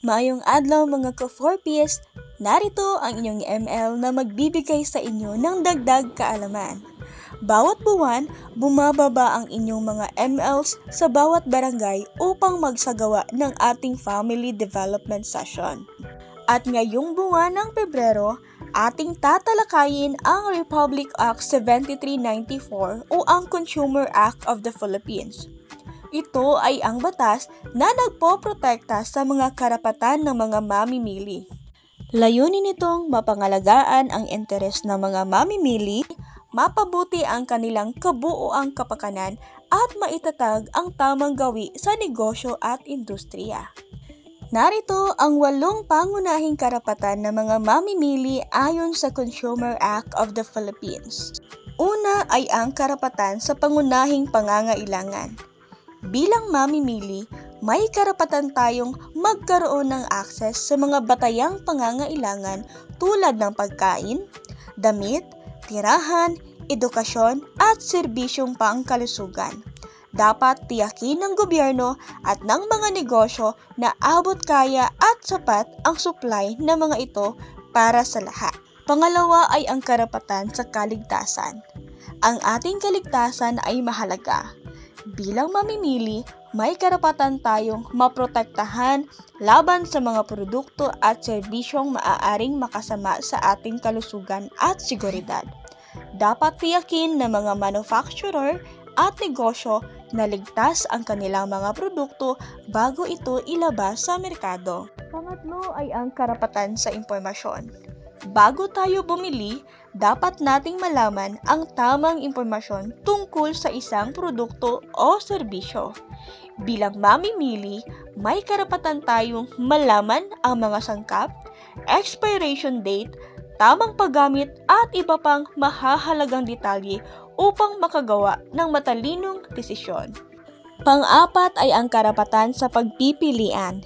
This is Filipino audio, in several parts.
Maayong adlaw mga ka-4Ps, narito ang inyong ML na magbibigay sa inyo ng dagdag kaalaman. Bawat buwan, bumababa ang inyong mga MLs sa bawat barangay upang magsagawa ng ating family development session. At ngayong buwan ng Pebrero, ating tatalakayin ang Republic Act 7394 o ang Consumer Act of the Philippines. Ito ay ang batas na nagpoprotekta sa mga karapatan ng mga mamimili. Layunin nitong mapangalagaan ang interes ng mga mamimili, mapabuti ang kanilang kabuoang kapakanan at maitatag ang tamang gawi sa negosyo at industriya. Narito ang 8 pangunahing karapatan ng mga mamimili ayon sa Consumer Act of the Philippines. Una ay ang karapatan sa pangunahing pangangailangan. Bilang mamimili, may karapatan tayong magkaroon ng akses sa mga batayang pangangailangan tulad ng pagkain, damit, tirahan, edukasyon at serbisyong pangkalusugan. Dapat tiyakin ng gobyerno at ng mga negosyo na abot kaya at sapat ang supply ng mga ito para sa lahat. Pangalawa ay ang karapatan sa kaligtasan. Ang ating kaligtasan ay mahalaga. Bilang mamimili, may karapatan tayong maprotektahan laban sa mga produkto at serbisyong maaaring makasama sa ating kalusugan at seguridad. Dapat tiyakin ng mga manufacturer at negosyo na ligtas ang kanilang mga produkto bago ito ilabas sa merkado. Pangatlo ay ang karapatan sa impormasyon. Bago tayo bumili, dapat nating malaman ang tamang impormasyon tungkol sa isang produkto o serbisyo. Bilang mamimili, may karapatan tayong malaman ang mga sangkap, expiration date, tamang paggamit at iba pang mahahalagang detalye upang makagawa ng matalinong desisyon. Pang-apat ay ang karapatan sa pagpipilian.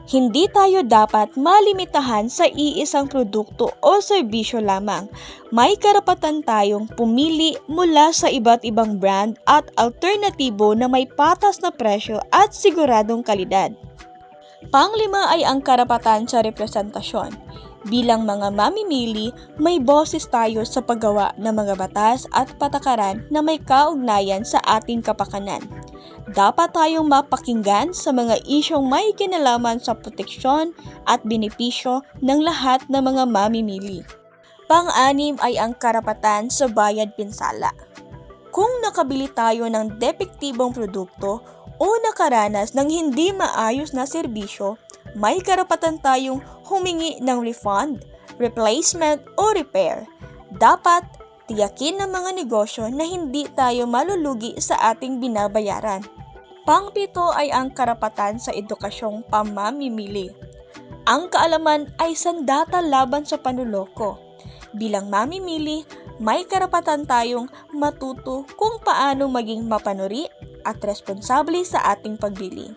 Hindi tayo dapat malimitahan sa iisang produkto o serbisyo lamang. May karapatan tayong pumili mula sa iba't ibang brand at alternatibo na may patas na presyo at siguradong kalidad. Panglima ay ang karapatan sa representasyon. Bilang mga mamimili, may boses tayo sa paggawa ng mga batas at patakaran na may kaugnayan sa ating kapakanan. Dapat tayong mapakinggan sa mga isyong may kinalaman sa proteksyon at benepisyo ng lahat ng mga mamimili. Pang-anim ay ang karapatan sa bayad pinsala. Kung nakabili tayo ng depektibong produkto o nakaranas ng hindi maayos na serbisyo, may karapatan tayong humingi ng refund, replacement o repair. Dapat tiyakin ng mga negosyo na hindi tayo malulugi sa ating binabayaran. Pang-7 ay ang karapatan sa edukasyong pamamimili. Ang kaalaman ay sandata laban sa panloloko. Bilang mamimili, may karapatan tayong matuto kung paano maging mapanuri at responsable sa ating pagbili.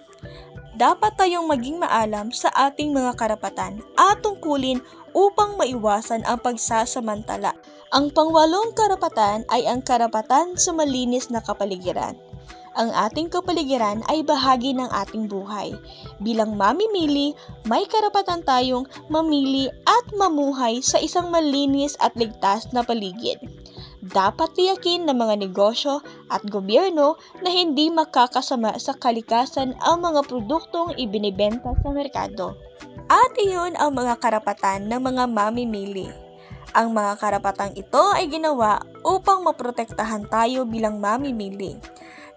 Dapat tayong maging maalam sa ating mga karapatan at tungkulin upang maiwasan ang pagsasamantala. Ang pang-8 karapatan ay ang karapatan sa malinis na kapaligiran. Ang ating kapaligiran ay bahagi ng ating buhay. Bilang mamimili, may karapatan tayong mamili at mamuhay sa isang malinis at ligtas na paligid. Dapat tiyakin ng mga negosyo at gobyerno na hindi makakasama sa kalikasan ang mga produktong ibinibenta sa merkado. At iyon ang mga karapatan ng mga mamimili. Ang mga karapatang ito ay ginawa upang maprotektahan tayo bilang mamimili.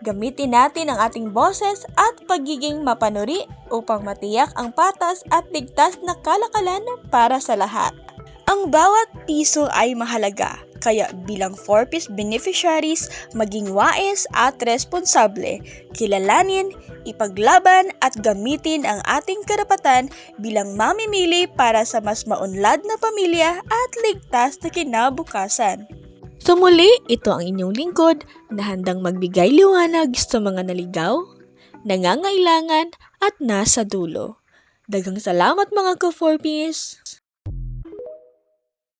Gamitin natin ang ating boses at pagiging mapanuri upang matiyak ang patas at ligtas na kalakalan para sa lahat. Ang bawat piso ay mahalaga, kaya bilang 4Ps beneficiaries, maging wais at responsable, kilalanin, ipaglaban at gamitin ang ating karapatan bilang mamimili para sa mas maunlad na pamilya at ligtas na kinabukasan. So muli, ito ang inyong lingkod na handang magbigay liwanag sa mga naligaw, nangangailangan at nasa dulo. Daghang salamat mga ka-4Ps!